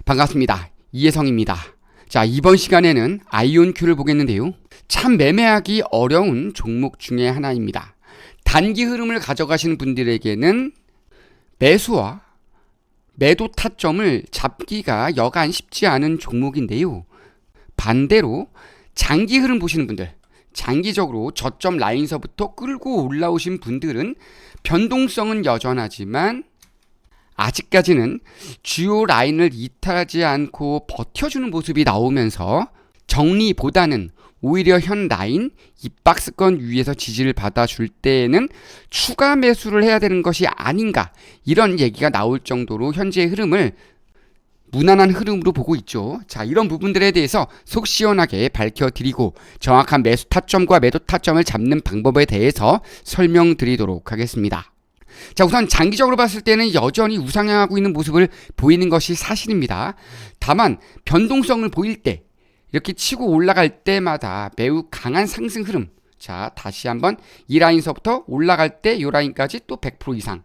반갑습니다. 이혜성입니다. 자, 이번 시간에는 아이온큐를 보겠는데요. 참 매매하기 어려운 종목 중에 하나입니다. 단기 흐름을 가져가시는 분들에게는 매수와 매도 타점을 잡기가 여간 쉽지 않은 종목인데요. 반대로 장기 흐름 보시는 분들, 장기적으로 저점 라인서부터 끌고 올라오신 분들은 변동성은 여전하지만 아직까지는 주요 라인을 이탈하지 않고 버텨주는 모습이 나오면서 정리보다는 오히려 현 라인 이 박스권 위에서 지지를 받아줄 때에는 추가 매수를 해야 되는 것이 아닌가, 이런 얘기가 나올 정도로 현재의 흐름을 무난한 흐름으로 보고 있죠. 자, 이런 부분들에 대해서 속 시원하게 밝혀드리고 정확한 매수 타점과 매도 타점을 잡는 방법에 대해서 설명드리도록 하겠습니다. 자, 우선 장기적으로 봤을 때는 여전히 우상향하고 있는 모습을 보이는 것이 사실입니다. 다만 변동성을 보일 때, 이렇게 치고 올라갈 때마다 매우 강한 상승 흐름. 자, 다시 한번 이 라인서부터 올라갈 때 이 라인까지 또 100% 이상,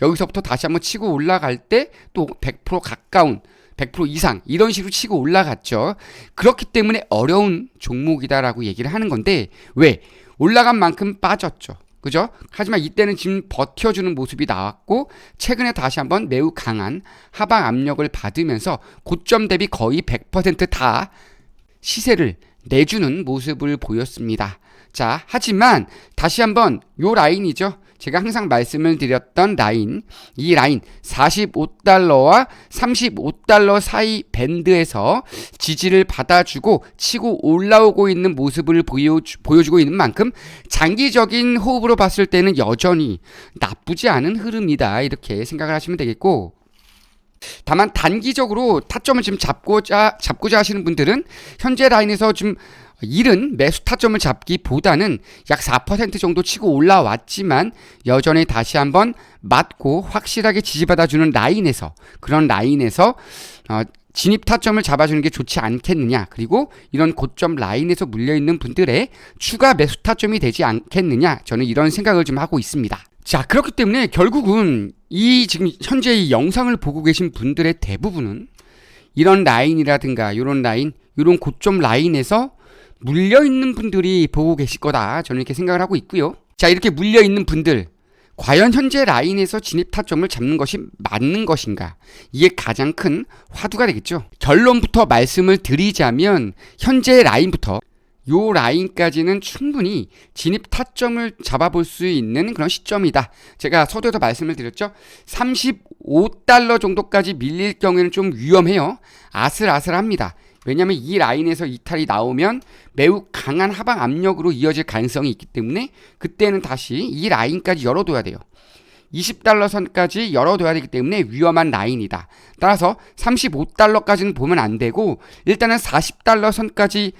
여기서부터 다시 한번 치고 올라갈 때 또 100% 가까운 100% 이상, 이런 식으로 치고 올라갔죠. 그렇기 때문에 어려운 종목이다라고 얘기를 하는 건데, 왜? 올라간 만큼 빠졌죠. 그죠? 하지만 이때는 지금 버텨주는 모습이 나왔고, 최근에 다시 한번 매우 강한 하방 압력을 받으면서 고점 대비 거의 100%다 시세를 내주는 모습을 보였습니다. 자, 하지만 다시 한번 요 라인이죠. 제가 항상 말씀을 드렸던 라인, 이 라인 45달러와 35달러 사이 밴드에서 지지를 받아주고 치고 올라오고 있는 모습을 보여주고 있는 만큼 장기적인 호흡으로 봤을 때는 여전히 나쁘지 않은 흐름이다, 이렇게 생각을 하시면 되겠고, 다만 단기적으로 타점을 지금 잡고자 하시는 분들은 현재 라인에서 좀 이른 매수 타점을 잡기보다는 약 4% 정도 치고 올라왔지만 여전히 다시 한번 맞고 확실하게 지지받아주는 라인에서, 그런 라인에서 진입 타점을 잡아주는 게 좋지 않겠느냐, 그리고 이런 고점 라인에서 물려있는 분들의 추가 매수 타점이 되지 않겠느냐, 저는 이런 생각을 좀 하고 있습니다. 자, 그렇기 때문에 결국은 이 지금 현재 이 영상을 보고 계신 분들의 대부분은 이런 라인이라든가 이런 라인, 이런 고점 라인에서 물려있는 분들이 보고 계실 거다, 저는 이렇게 생각을 하고 있고요. 자, 이렇게 물려있는 분들, 과연 현재 라인에서 진입 타점을 잡는 것이 맞는 것인가, 이게 가장 큰 화두가 되겠죠. 결론부터 말씀을 드리자면 현재 라인부터 요 라인까지는 충분히 진입 타점을 잡아볼 수 있는 그런 시점이다. 제가 서두에서 말씀을 드렸죠. 35달러 정도까지 밀릴 경우에는 좀 위험해요. 아슬아슬합니다. 왜냐하면 이 라인에서 이탈이 나오면 매우 강한 하방 압력으로 이어질 가능성이 있기 때문에 그때는 다시 이 라인까지 열어둬야 돼요. 20달러 선까지 열어둬야 되기 때문에 위험한 라인이다. 따라서 35달러까지는 보면 안 되고 일단은 40달러 선까지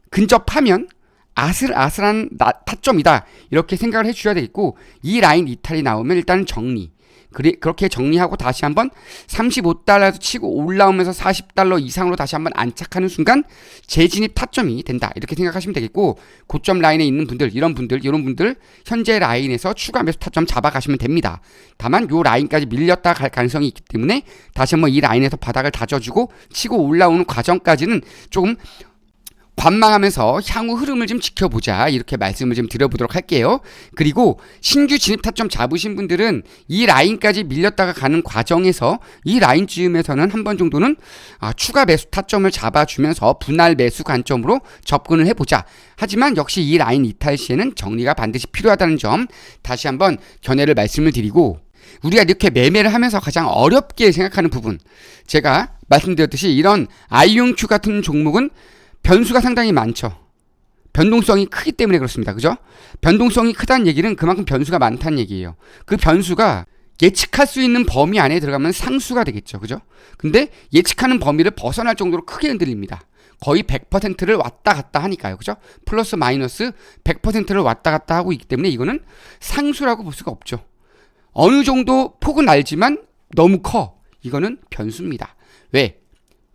근접하면 아슬아슬한 타점이다, 이렇게 생각을 해주셔야 되겠고, 이 라인 이탈이 나오면 일단 정리, 그렇게 정리하고 다시 한번 35달러에서 치고 올라오면서 40달러 이상으로 다시 한번 안착하는 순간 재진입 타점이 된다, 이렇게 생각하시면 되겠고, 고점 라인에 있는 분들, 이런 분들 현재 라인에서 추가 매수 타점 잡아가시면 됩니다. 다만 요 라인까지 밀렸다 갈 가능성이 있기 때문에 다시 한번 이 라인에서 바닥을 다져주고 치고 올라오는 과정까지는 조금 관망하면서 향후 흐름을 좀 지켜보자, 이렇게 말씀을 좀 드려보도록 할게요. 그리고 신규 진입 타점 잡으신 분들은 이 라인까지 밀렸다가 가는 과정에서 이 라인쯤에서는 한 번 정도는 추가 매수 타점을 잡아주면서 분할 매수 관점으로 접근을 해보자. 하지만 역시 이 라인 이탈 시에는 정리가 반드시 필요하다는 점 다시 한번 견해를 말씀을 드리고, 우리가 이렇게 매매를 하면서 가장 어렵게 생각하는 부분, 제가 말씀드렸듯이 이런 아이온큐 같은 종목은 변수가 상당히 많죠. 변동성이 크기 때문에 그렇습니다. 그죠? 변동성이 크다는 얘기는 그만큼 변수가 많다는 얘기예요. 그 변수가 예측할 수 있는 범위 안에 들어가면 상수가 되겠죠. 그죠? 근데 예측하는 범위를 벗어날 정도로 크게 흔들립니다. 거의 100%를 왔다 갔다 하니까요. 그죠? 플러스 마이너스 100%를 왔다 갔다 하고 있기 때문에 이거는 상수라고 볼 수가 없죠. 어느 정도 폭은 알지만 너무 커, 이거는 변수입니다. 왜?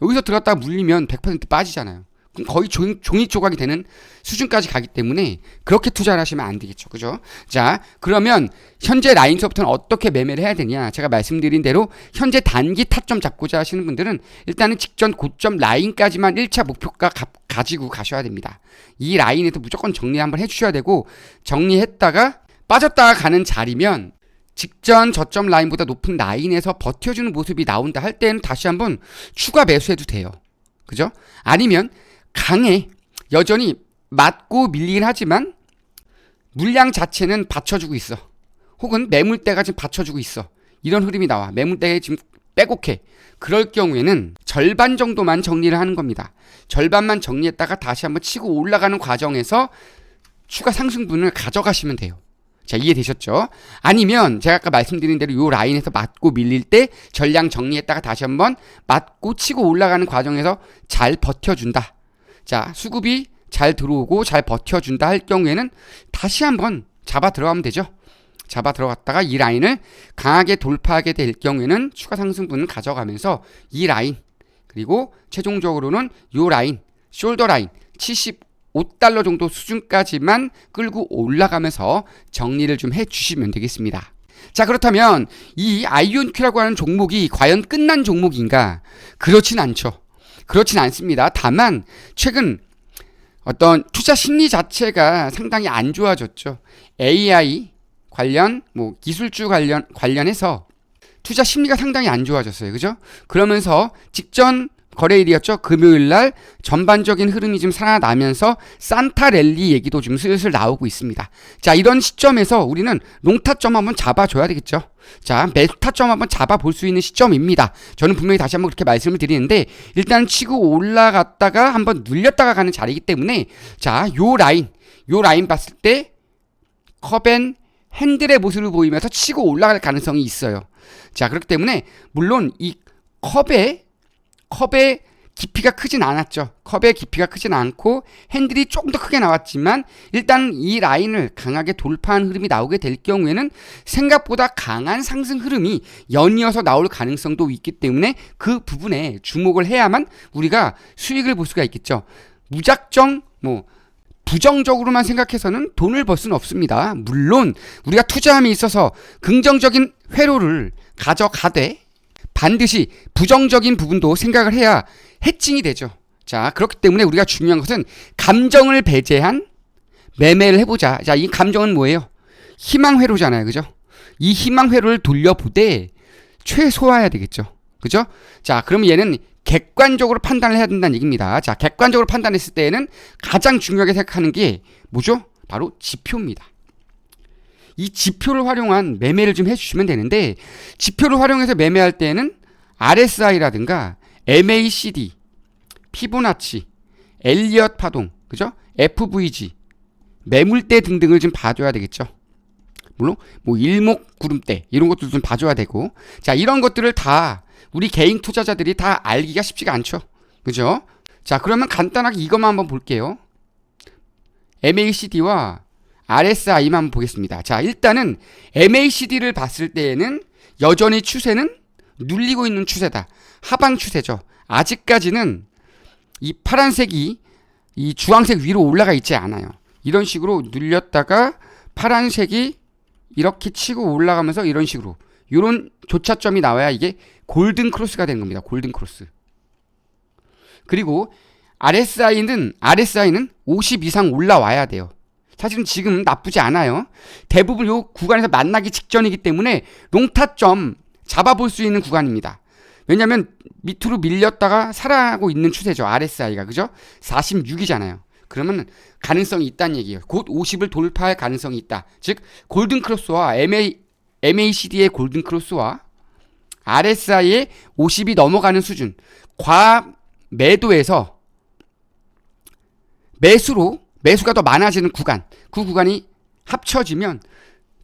여기서 들어갔다가 물리면 100% 빠지잖아요. 그럼 거의 종이 조각이 되는 수준까지 가기 때문에 그렇게 투자를 하시면 안 되겠죠. 그죠? 자, 그러면 현재 라인서부터는 어떻게 매매를 해야 되냐? 제가 말씀드린 대로 현재 단기 타점 잡고자 하시는 분들은 일단은 직전 고점 라인까지만 1차 목표가 가지고 가셔야 됩니다. 이 라인에서 무조건 정리 한번 해주셔야 되고, 정리했다가 빠졌다가 가는 자리면 직전 저점 라인보다 높은 라인에서 버텨주는 모습이 나온다 할 때는 다시 한번 추가 매수해도 돼요. 그죠? 아니면 강해 여전히 맞고 밀리긴 하지만 물량 자체는 받쳐주고 있어. 혹은 매물대가 지금 받쳐주고 있어. 이런 흐름이 나와. 매물대가 지금 빼곡해. 그럴 경우에는 절반 정도만 정리를 하는 겁니다. 절반만 정리했다가 다시 한번 치고 올라가는 과정에서 추가 상승분을 가져가시면 돼요. 자, 이해되셨죠? 아니면 제가 아까 말씀드린 대로 이 라인에서 맞고 밀릴 때 전량 정리했다가 다시 한번 맞고 치고 올라가는 과정에서 잘 버텨준다. 자, 수급이 잘 들어오고 잘 버텨준다 할 경우에는 다시 한번 잡아 들어가면 되죠. 잡아 들어갔다가 이 라인을 강하게 돌파하게 될 경우에는 추가 상승분을 가져가면서 이 라인, 그리고 최종적으로는 이 라인, 숄더 라인 75달러 정도 수준까지만 끌고 올라가면서 정리를 좀 해주시면 되겠습니다. 자, 그렇다면 이 아이온큐라고 하는 종목이 과연 끝난 종목인가? 그렇진 않죠. 그렇진 않습니다. 다만 최근 어떤 투자 심리 자체가 상당히 안 좋아졌죠. AI 관련, 기술주 관련해서 투자 심리가 상당히 안 좋아졌어요. 그죠? 그러면서 직전 거래일이었죠. 금요일 날 전반적인 흐름이 좀 살아나면서 산타 랠리 얘기도 좀 슬슬 나오고 있습니다. 자, 이런 시점에서 우리는 롱타점 한번 잡아줘야 되겠죠. 자, 매타점 한번 잡아볼 수 있는 시점입니다. 저는 분명히 다시 한번 그렇게 말씀을 드리는데, 일단 치고 올라갔다가 한번 눌렸다가 가는 자리이기 때문에, 자, 요 라인 봤을 때 컵앤 핸들의 모습을 보이면서 치고 올라갈 가능성이 있어요. 자, 그렇기 때문에 물론 이 컵의 깊이가 크진 않았죠. 컵의 깊이가 크진 않고 핸들이 조금 더 크게 나왔지만 일단 이 라인을 강하게 돌파한 흐름이 나오게 될 경우에는 생각보다 강한 상승 흐름이 연이어서 나올 가능성도 있기 때문에 그 부분에 주목을 해야만 우리가 수익을 볼 수가 있겠죠. 무작정 부정적으로만 생각해서는 돈을 벌 수는 없습니다. 물론 우리가 투자함에 있어서 긍정적인 회로를 가져가되 반드시 부정적인 부분도 생각을 해야 해칭이 되죠. 자, 그렇기 때문에 우리가 중요한 것은 감정을 배제한 매매를 해보자. 자, 이 감정은 뭐예요? 희망회로잖아요. 그죠? 이 희망회로를 돌려보되 최소화해야 되겠죠. 그죠? 자, 그러면 얘는 객관적으로 판단을 해야 된다는 얘기입니다. 자, 객관적으로 판단했을 때에는 가장 중요하게 생각하는 게 뭐죠? 바로 지표입니다. 이 지표를 활용한 매매를 좀 해주시면 되는데, 지표를 활용해서 매매할 때에는 RSI라든가 MACD, 피보나치, 엘리엇 파동, 그죠? FVG, 매물대 등등을 좀 봐줘야 되겠죠. 물론 일목구름대 이런 것들도 좀 봐줘야 되고, 자, 이런 것들을 다 우리 개인 투자자들이 다 알기가 쉽지가 않죠. 그죠? 자, 그러면 간단하게 이것만 한번 볼게요. MACD와 RSI만 한번 보겠습니다. 자, 일단은 MACD를 봤을 때에는 여전히 추세는 눌리고 있는 추세다. 하방 추세죠. 아직까지는 이 파란색이 이 주황색 위로 올라가 있지 않아요. 이런 식으로 눌렸다가 파란색이 이렇게 치고 올라가면서 이런 식으로 이런 교차점이 나와야 이게 골든 크로스가 되는 겁니다. 골든 크로스. 그리고 RSI는 50 이상 올라와야 돼요. 사실은 지금 나쁘지 않아요. 대부분 이 구간에서 만나기 직전이기 때문에 롱타점 잡아볼 수 있는 구간입니다. 왜냐하면 밑으로 밀렸다가 살아가고 있는 추세죠. RSI가. 그죠? 46이잖아요. 그러면 가능성이 있다는 얘기예요. 곧 50을 돌파할 가능성이 있다. 즉 골든 크로스와 MACD의 골든 크로스와 RSI의 50이 넘어가는 수준, 과매도에서 매수가 더 많아지는 구간, 그 구간이 합쳐지면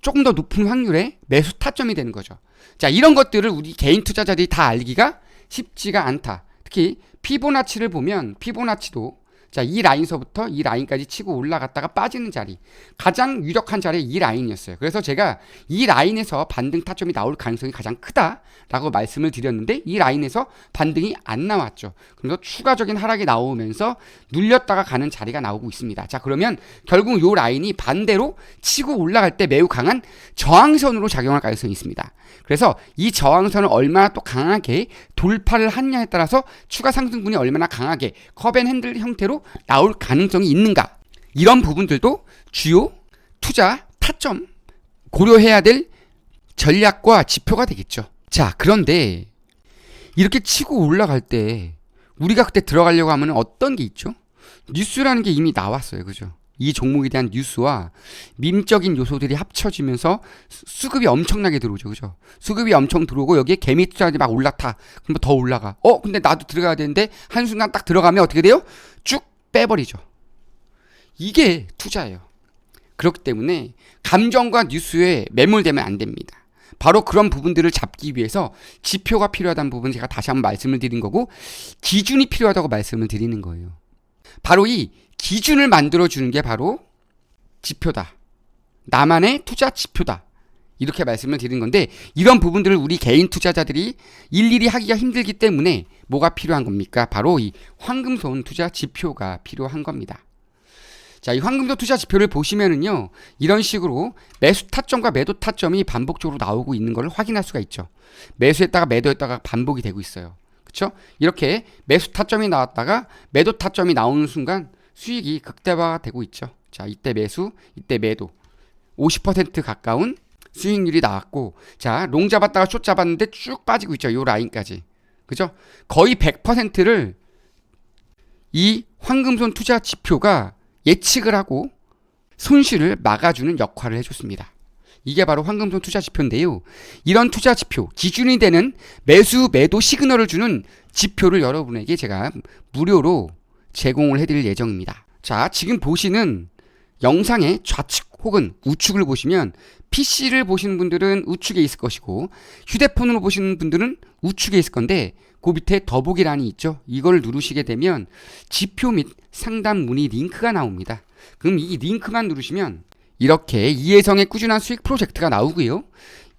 조금 더 높은 확률의 매수 타점이 되는 거죠. 자, 이런 것들을 우리 개인 투자자들이 다 알기가 쉽지가 않다. 특히 피보나치를 보면 피보나치도 자, 이 라인서부터 이 라인까지 치고 올라갔다가 빠지는 자리. 가장 유력한 자리가 이 라인이었어요. 그래서 제가 이 라인에서 반등 타점이 나올 가능성이 가장 크다라고 말씀을 드렸는데 이 라인에서 반등이 안 나왔죠. 그래서 추가적인 하락이 나오면서 눌렸다가 가는 자리가 나오고 있습니다. 자, 그러면 결국 이 라인이 반대로 치고 올라갈 때 매우 강한 저항선으로 작용할 가능성이 있습니다. 그래서 이 저항선을 얼마나 또 강하게 돌파를 하느냐에 따라서 추가 상승분이 얼마나 강하게 컵앤핸들 형태로 나올 가능성이 있는가, 이런 부분들도 주요 투자 타점 고려해야 될 전략과 지표가 되겠죠. 자, 그런데 이렇게 치고 올라갈 때 우리가 그때 들어가려고 하면 어떤 게 있죠? 뉴스라는 게 이미 나왔어요. 그죠? 이 종목에 대한 뉴스와 밈적인 요소들이 합쳐지면서 수급이 엄청나게 들어오죠. 그죠? 수급이 엄청 들어오고 여기에 개미 투자들이 막 올라타. 그럼 더 올라가. 근데 나도 들어가야 되는데 한순간 딱 들어가면 어떻게 돼요? 쭉 빼버리죠. 이게 투자예요. 그렇기 때문에 감정과 뉴스에 매몰되면 안 됩니다. 바로 그런 부분들을 잡기 위해서 지표가 필요하다는 부분 제가 다시 한번 말씀을 드린 거고, 기준이 필요하다고 말씀을 드리는 거예요. 바로 이 기준을 만들어주는 게 바로 지표다. 나만의 투자 지표다. 이렇게 말씀을 드리는 건데, 이런 부분들을 우리 개인 투자자들이 일일이 하기가 힘들기 때문에 뭐가 필요한 겁니까? 바로 이 황금손 투자 지표가 필요한 겁니다. 자, 이 황금손 투자 지표를 보시면은요, 이런 식으로 매수 타점과 매도 타점이 반복적으로 나오고 있는 걸 확인할 수가 있죠. 매수했다가 매도했다가 반복이 되고 있어요. 그렇죠? 이렇게 매수 타점이 나왔다가 매도 타점이 나오는 순간 수익이 극대화가 되고 있죠. 자, 이때 매수, 이때 매도. 50% 가까운 수익률이 나왔고, 자, 롱 잡았다가 숏 잡았는데 쭉 빠지고 있죠. 요 라인까지. 그죠? 거의 100%를 이 황금손 투자 지표가 예측을 하고 손실을 막아주는 역할을 해줬습니다. 이게 바로 황금손 투자 지표인데요. 이런 투자 지표, 기준이 되는 매수, 매도 시그널을 주는 지표를 여러분에게 제가 무료로 제공을 해드릴 예정입니다. 자, 지금 보시는 영상의 좌측 혹은 우측을 보시면 PC를 보시는 분들은 우측에 있을 것이고 휴대폰으로 보시는 분들은 우측에 있을 건데, 그 밑에 더보기란이 있죠. 이걸 누르시게 되면 지표 및 상담 문의 링크가 나옵니다. 그럼 이 링크만 누르시면 이렇게 이혜성의 꾸준한 수익 프로젝트가 나오고요.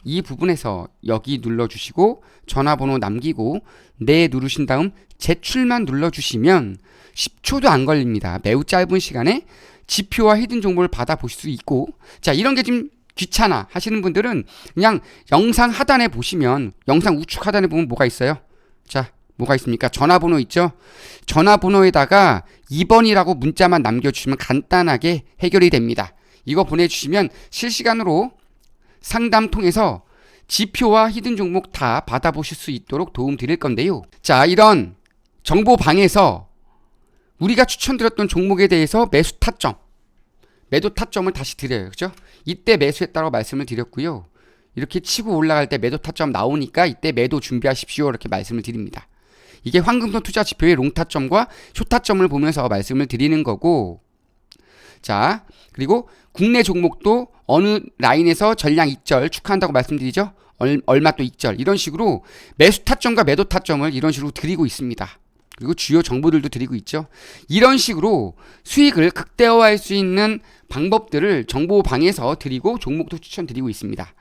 이 부분에서 여기 눌러주시고 전화번호 남기고 네 누르신 다음 제출만 눌러주시면 10초도 안 걸립니다. 매우 짧은 시간에 지표와 히든 정보를 받아보실 수 있고, 자, 이런 게 좀 귀찮아 하시는 분들은 그냥 영상 하단에 보시면, 영상 우측 하단에 보면 뭐가 있어요? 자, 뭐가 있습니까? 전화번호 있죠? 전화번호에다가 2번이라고 문자만 남겨주시면 간단하게 해결이 됩니다. 이거 보내주시면 실시간으로 상담 통해서 지표와 히든 종목 다 받아보실 수 있도록 도움 드릴 건데요. 자, 이런 정보방에서 우리가 추천드렸던 종목에 대해서 매수 타점, 매도 타점을 다시 드려요. 그죠? 이때 매수했다고 말씀을 드렸고요. 이렇게 치고 올라갈 때 매도 타점 나오니까 이때 매도 준비하십시오. 이렇게 말씀을 드립니다. 이게 황금손 투자 지표의 롱 타점과 숏 타점을 보면서 말씀을 드리는 거고, 자, 그리고 국내 종목도 어느 라인에서 전량 익절 축하한다고 말씀드리죠. 얼마 또 익절, 이런 식으로 매수 타점과 매도 타점을 이런 식으로 드리고 있습니다. 그리고 주요 정보들도 드리고 있죠. 이런 식으로 수익을 극대화할 수 있는 방법들을 정보방에서 드리고 종목도 추천드리고 있습니다.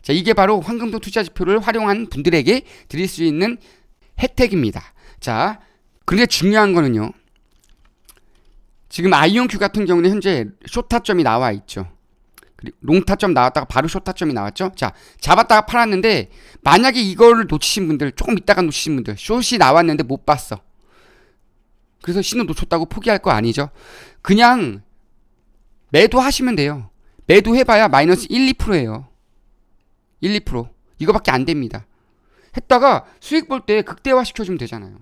자, 이게 바로 황금손 투자 지표를 활용한 분들에게 드릴 수 있는 혜택입니다. 자, 그런데 중요한 거는요, 지금 아이온큐 같은 경우는 현재 숏타점이 나와 있죠. 그리고 롱타점 나왔다가 바로 숏타점이 나왔죠. 자, 잡았다가 팔았는데 만약에 이거를 놓치신 분들, 조금 있다가 놓치신 분들, 숏이 나왔는데 못 봤어. 그래서 신호 놓쳤다고 포기할 거 아니죠. 그냥 매도하시면 돼요. 매도해봐야 마이너스 1, 2%예요. 1, 2%. 이거밖에 안 됩니다. 했다가 수익 볼 때 극대화 시켜주면 되잖아요.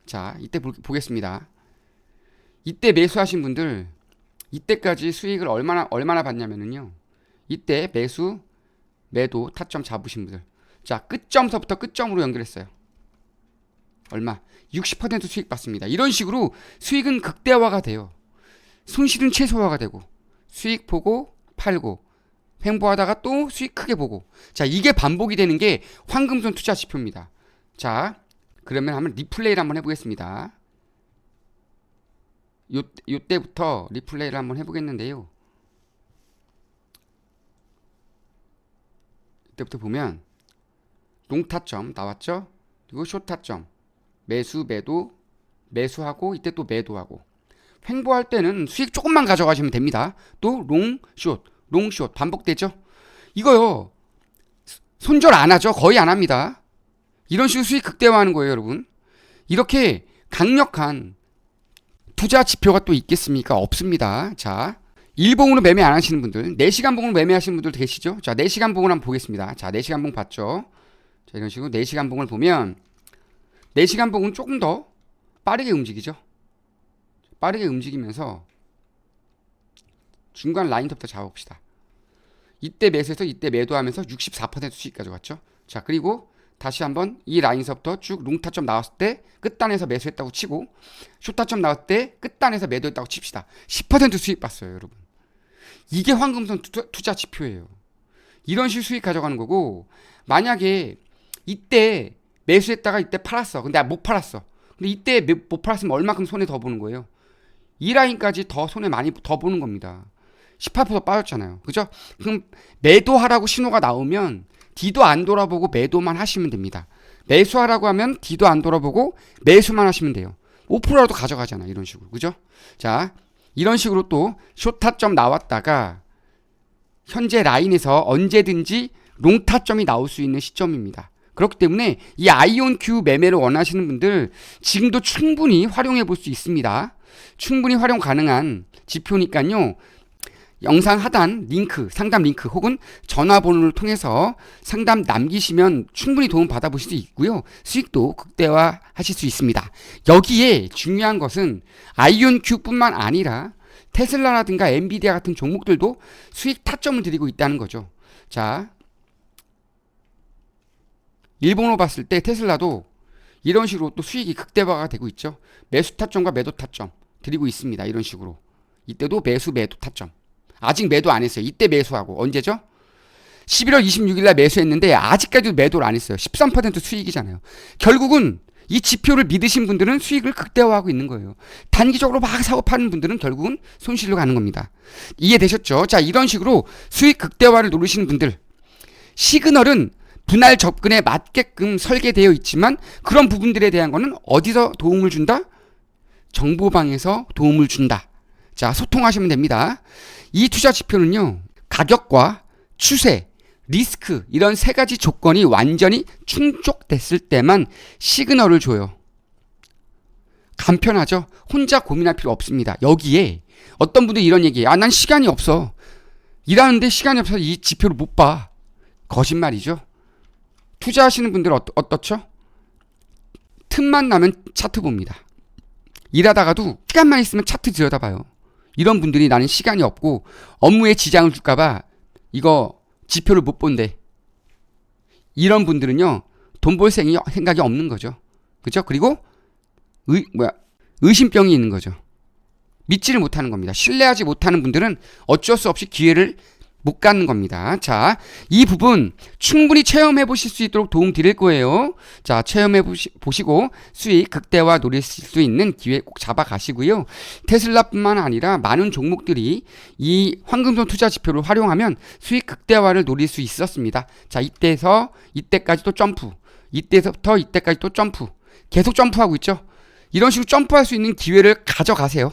자, 이때 보겠습니다. 이때 매수하신 분들, 이때까지 수익을 얼마나 봤냐면요. 이때 매수, 매도, 타점 잡으신 분들. 자, 끝점서부터 끝점으로 연결했어요. 얼마? 60% 수익 받습니다. 이런 식으로 수익은 극대화가 돼요. 손실은 최소화가 되고, 수익 보고 팔고, 횡보하다가 또 수익 크게 보고. 자, 이게 반복이 되는 게 황금손 투자 지표입니다. 자, 그러면 한번 리플레이를 한번 해보겠습니다. 요때부터 리플레이를 한번 해보겠는데요. 이때부터 보면 롱타점 나왔죠? 그리고 숏타점 매수 매도 매수하고 이때 또 매도하고 횡보할 때는 수익 조금만 가져가시면 됩니다. 또 롱숏 반복되죠? 이거요 손절 안 하죠? 거의 안 합니다. 이런 식으로 수익 극대화하는 거예요, 여러분. 이렇게 강력한 투자 지표가 또 있겠습니까? 없습니다. 자, 일봉으로 매매 안 하시는 분들, 4시간 봉으로 매매하시는 분들도 계시죠? 자, 4시간 봉을 한번 보겠습니다. 자, 4시간 봉 봤죠? 자, 이런 식으로 4시간 봉을 보면 4시간 봉은 조금 더 빠르게 움직이죠? 빠르게 움직이면서 중간 라인부터 잡아봅시다. 이때 매수해서 이때 매도하면서 64% 수익 가져갔죠? 자, 그리고 다시 한번 이 라인서부터 쭉 롱타점 나왔을 때 끝단에서 매수했다고 치고 숏타점 나왔을 때 끝단에서 매도했다고 칩시다. 10% 수익 봤어요, 여러분. 이게 황금선 투자 지표예요. 이런 식으로 수익 가져가는 거고, 만약에 이때 매수했다가 이때 팔았어. 근데 못 팔았어. 근데 이때 못 팔았으면 얼마큼 손해 더 보는 거예요? 이 라인까지 더 손해 많이 더 보는 겁니다. 18% 빠졌잖아요. 그죠? 그럼 매도하라고 신호가 나오면 D도 안 돌아보고 매도만 하시면 됩니다. 매수하라고 하면 D도 안 돌아보고 매수만 하시면 돼요. 5%라도 가져가잖아, 이런 식으로. 그죠? 자, 이런 식으로 또 숏타점 나왔다가 현재 라인에서 언제든지 롱타점이 나올 수 있는 시점입니다. 그렇기 때문에 이 아이온큐 매매를 원하시는 분들 지금도 충분히 활용해 볼 수 있습니다. 충분히 활용 가능한 지표니까요. 영상 하단 링크, 상담 링크 혹은 전화번호를 통해서 상담 남기시면 충분히 도움 받아보실 수 있고요. 수익도 극대화 하실 수 있습니다. 여기에 중요한 것은 아이온큐뿐만 아니라 테슬라라든가 엔비디아 같은 종목들도 수익 타점을 드리고 있다는 거죠. 자, 일본으로 봤을 때 테슬라도 이런 식으로 또 수익이 극대화가 되고 있죠. 매수 타점과 매도 타점 드리고 있습니다. 이런 식으로. 이때도 매수 매도 타점. 아직 매도 안 했어요. 이때 매수하고. 언제죠? 11월 26일 날 매수했는데 아직까지도 매도를 안 했어요. 13% 수익이잖아요. 결국은 이 지표를 믿으신 분들은 수익을 극대화하고 있는 거예요. 단기적으로 막 사고 파는 분들은 결국은 손실로 가는 겁니다. 이해되셨죠? 자, 이런 식으로 수익 극대화를 노리시는 분들, 시그널은 분할 접근에 맞게끔 설계되어 있지만 그런 부분들에 대한 거는 어디서 도움을 준다? 정보방에서 도움을 준다. 자, 소통하시면 됩니다. 이 투자 지표는요, 가격과 추세, 리스크 이런 세 가지 조건이 완전히 충족됐을 때만 시그널을 줘요. 간편하죠? 혼자 고민할 필요 없습니다. 여기에 어떤 분들이 이런 얘기해요. 아, 난 시간이 없어. 일하는데 시간이 없어서 이 지표를 못 봐. 거짓말이죠. 투자하시는 분들 어떻죠? 틈만 나면 차트 봅니다. 일하다가도 시간만 있으면 차트 들여다봐요. 이런 분들이 나는 시간이 없고 업무에 지장을 줄까봐 이거 지표를 못 본대. 이런 분들은요, 돈 벌 생각이 없는 거죠. 그죠? 그리고 의심병이 있는 거죠. 믿지를 못하는 겁니다. 신뢰하지 못하는 분들은 어쩔 수 없이 기회를 못 갖는 겁니다. 자, 이 부분 충분히 체험해 보실 수 있도록 도움 드릴 거예요. 자, 체험해 보시고 수익 극대화 노리실 수 있는 기회 꼭 잡아 가시고요. 테슬라뿐만 아니라 많은 종목들이 이 황금손 투자 지표를 활용하면 수익 극대화를 노릴 수 있었습니다. 자, 이때에서 이때까지 또 점프, 이때부터 이때까지 또 점프, 계속 점프하고 있죠. 이런 식으로 점프할 수 있는 기회를 가져가세요.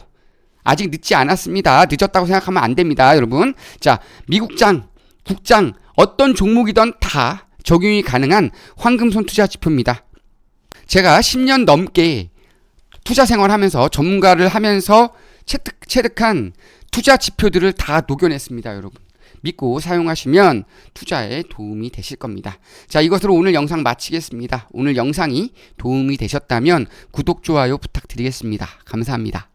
아직 늦지 않았습니다. 늦었다고 생각하면 안 됩니다, 여러분. 자, 미국장, 국장, 어떤 종목이든 다 적용이 가능한 황금손 투자 지표입니다. 제가 10년 넘게 투자 생활하면서 전문가를 하면서 체득한 투자 지표들을 다 녹여냈습니다, 여러분. 믿고 사용하시면 투자에 도움이 되실 겁니다. 자, 이것으로 오늘 영상 마치겠습니다. 오늘 영상이 도움이 되셨다면 구독, 좋아요 부탁드리겠습니다. 감사합니다.